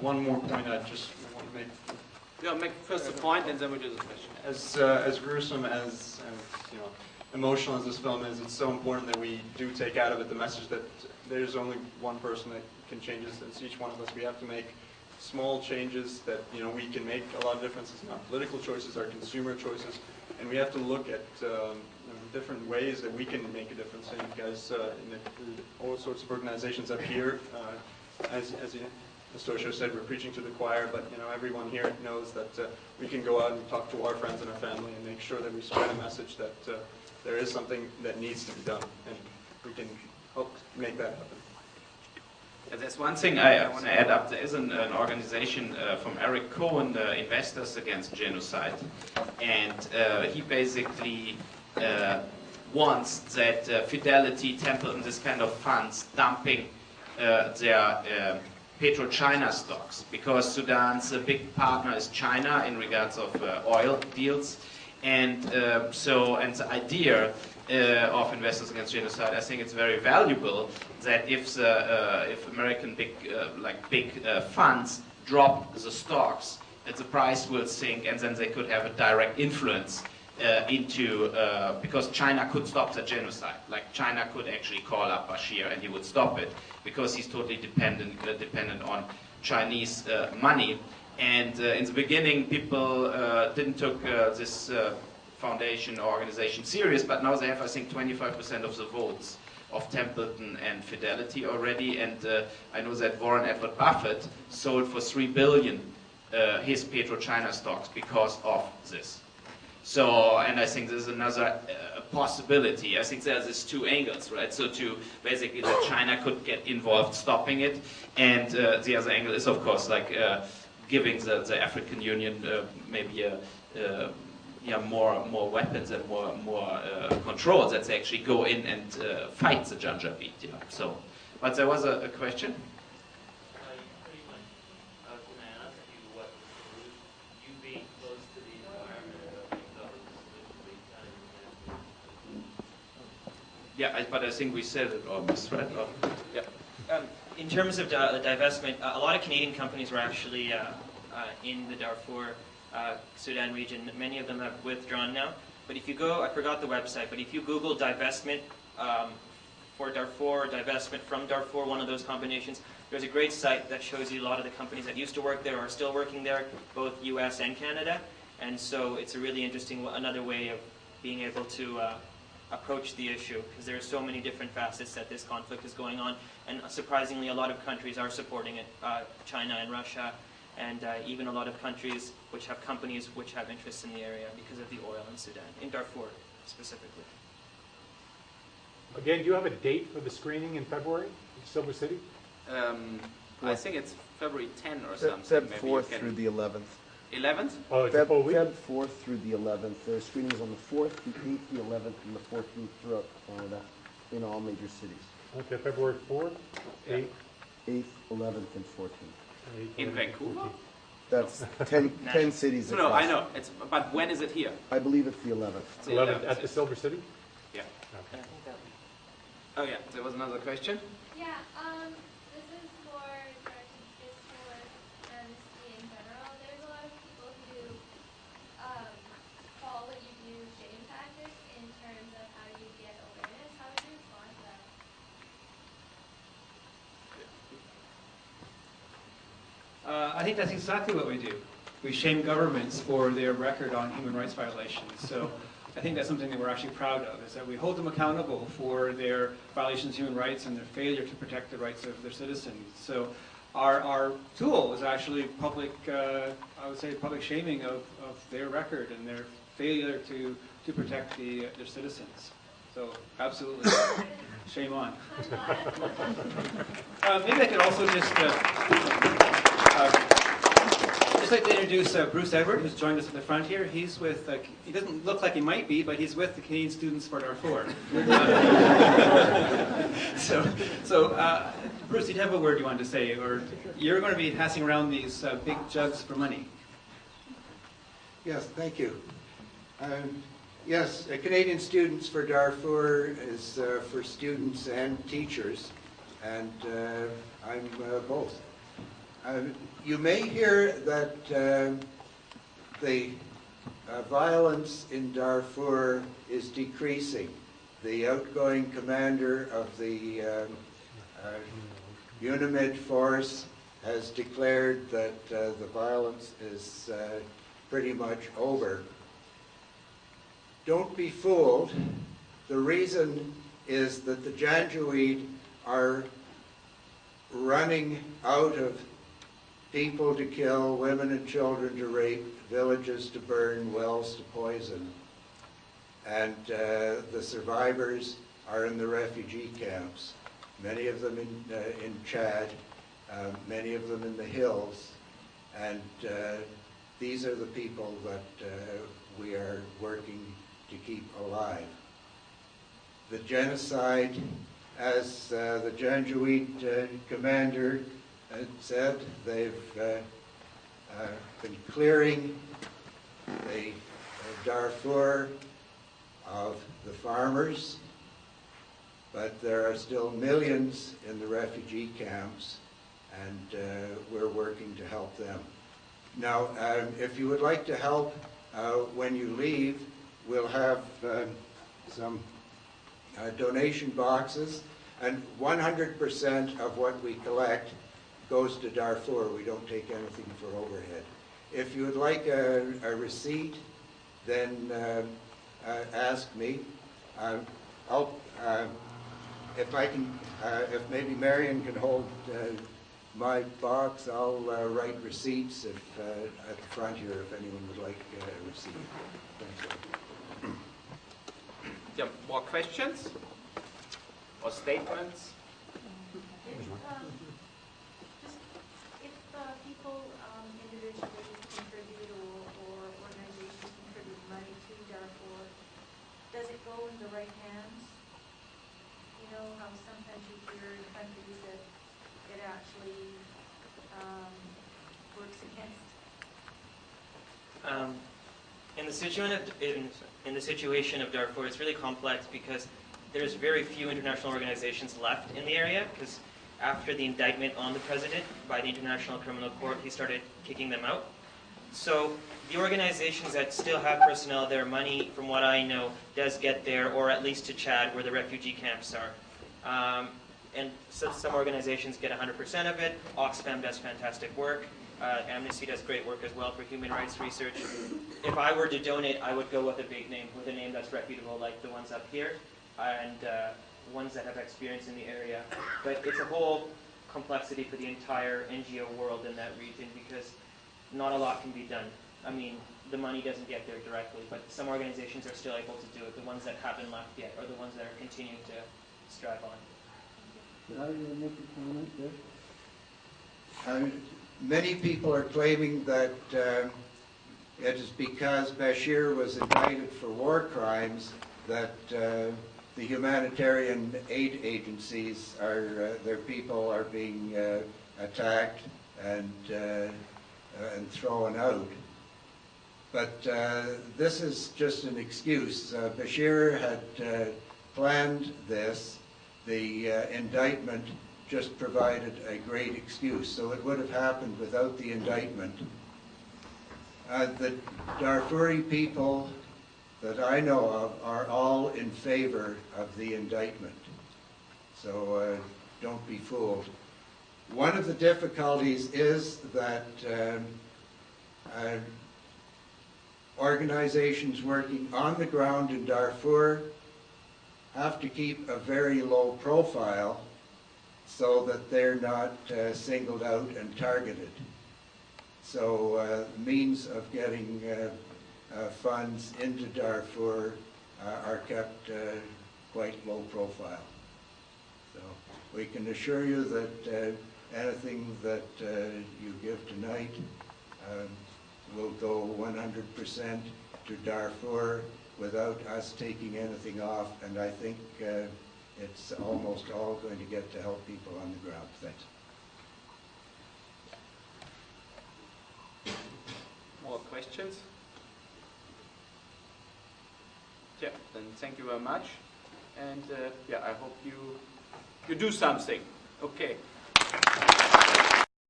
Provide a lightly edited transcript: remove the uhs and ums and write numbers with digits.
one more point I just want to make. Yeah, make first the point and then we do the question. As gruesome as emotional as this film is, it's so important that we do take out of it the message that there's only one person that can change this. It's each one of us. We have to make small changes that we can make a lot of differences in our political choices, our consumer choices, and we have to look at different ways that we can make a difference. And you guys in all sorts of organizations up here, as Mr. Osho said, we're preaching to the choir, but everyone here knows that we can go out and talk to our friends and our family and make sure that we spread a message that there is something that needs to be done, and we can help make that happen. Yeah, there's one thing I want to add up. There is an organization from Eric Cohen, Investors Against Genocide, and he basically wants that Fidelity, Templeton, this kind of funds dumping their PetroChina stocks, because Sudan's big partner is China in regards of oil deals, and the idea of Investors Against Genocide, I think it's very valuable that if American big funds drop the stocks, that the price will sink, and then they could have a direct influence because China could stop the genocide. Like China could actually call up Bashir and he would stop it, because he's totally dependent on Chinese money. And in the beginning, people didn't took this foundation or organization serious, but now they have, I think, 25% of the votes of Templeton and Fidelity already. And I know that Warren Edward Buffett sold for $3 billion his PetroChina stocks because of this. So, and I think there's another possibility. I think there's these two angles, right? So basically that China could get involved stopping it, and the other angle is, of course, like giving the African Union maybe more weapons and more control, that they actually go in and fight the Janjaweed. So, but there was a question. Yeah, but I think we said it almost, right? Oh, yeah. In terms of the divestment, a lot of Canadian companies were actually in the Darfur, Sudan region. Many of them have withdrawn now. But if you go, I forgot the website, but if you Google divestment for Darfur, divestment from Darfur, one of those combinations, there's a great site that shows you a lot of the companies that used to work there or are still working there, both US and Canada. And so it's a really interesting, another way of being able to approach the issue, because there are so many different facets that this conflict is going on, and surprisingly a lot of countries are supporting it, China and Russia, and even a lot of countries which have companies which have interests in the area because of the oil in Sudan, in Darfur specifically. Again, do you have a date for the screening in February in Silver City? I think it's February 10 or something. Feb 4th through the 11th. 11th? Oh, it's a full week? Feb 4th through the 11th. There are screenings on the 4th, the 8th, the 11th, and the 14th throughout Canada in all major cities. Okay, February 4th, 8th, 8th, 11th, and 14th. In Vancouver? That's 10 cities. No, I know. But when is it here? I believe it's the 11th. It's the 11th at the Silver City? Yeah. Okay. Oh yeah, there was another question? Yeah, this is for just for amnesty in general. There's a lot of people who call what you do shame tactics in terms of how you get awareness. How would you respond to that? I think that's exactly what we do. We shame governments for their record on human rights violations. So I think that's something that we're actually proud of, is that we hold them accountable for their violations of human rights and their failure to protect the rights of their citizens. So our tool is actually public, I would say, public shaming of their record and their failure to protect their citizens. So absolutely, shame on. Maybe I could also just like to introduce Bruce Edward, who's joined us at the front here. He's with, he doesn't look like he might be, but he's with the Canadian Students for Darfur. Bruce, did you have a word you wanted to say? Or you're going to be passing around these big jugs for money. Yes, thank you. Yes, Canadian Students for Darfur is for students and teachers, and I'm both. You may hear that the violence in Darfur is decreasing. The outgoing commander of the UNAMID force has declared that the violence is pretty much over. Don't be fooled. The reason is that the Janjaweed are running out of people to kill, women and children to rape, villages to burn, wells to poison. And the survivors are in the refugee camps, many of them in Chad, many of them in the hills. And these are the people that we are working to keep alive. The genocide, as the Janjaweed commander said, they've been clearing the Darfur of the farmers, but there are still millions in the refugee camps, and we're working to help them. Now, if you would like to help when you leave, we'll have some donation boxes, and 100% of what we collect goes to Darfur. We don't take anything for overhead. If you would like a receipt, then ask me. If maybe Marion can hold my box, I'll write receipts at the front here if anyone would like a receipt. Thanks. Yeah, more questions or statements? If people individually contribute or organizations contribute money to Darfur, does it go in the right hands? You know how sometimes you hear in countries that it actually works against? In the situation of Darfur, it's really complex because there's very few international organizations left in the area, because after the indictment on the president by the International Criminal Court, he started kicking them out. So the organizations that still have personnel there, money, from what I know, does get there, or at least to Chad, where the refugee camps are. And so some organizations get 100% of it. Oxfam does fantastic work. Amnesty does great work as well for human rights research. If I were to donate, I would go with a big name, with a name that's reputable, like the ones up here, and ones that have experience in the area. But it's a whole complexity for the entire NGO world in that region, because not a lot can be done. I mean, the money doesn't get there directly, but some organizations are still able to do it. The ones that haven't left yet are the ones that are continuing to strive on. Did I make a comment there? Many people are claiming that it is because Bashir was indicted for war crimes that the humanitarian aid agencies their people are being attacked and thrown out. But this is just an excuse. Bashir had planned this. The indictment just provided a great excuse, so it would have happened without the indictment. The Darfuri people that I know of are all in favor of the indictment, so don't be fooled. One of the difficulties is that organizations working on the ground in Darfur have to keep a very low profile so that they're not singled out and targeted. So means of getting funds into Darfur are kept quite low profile. So we can assure you that anything that you give tonight will go 100% to Darfur without us taking anything off, and I think it's almost all going to get to help people on the ground. Thanks. More questions? Yeah, then thank you very much. And yeah, I hope you do something. Okay.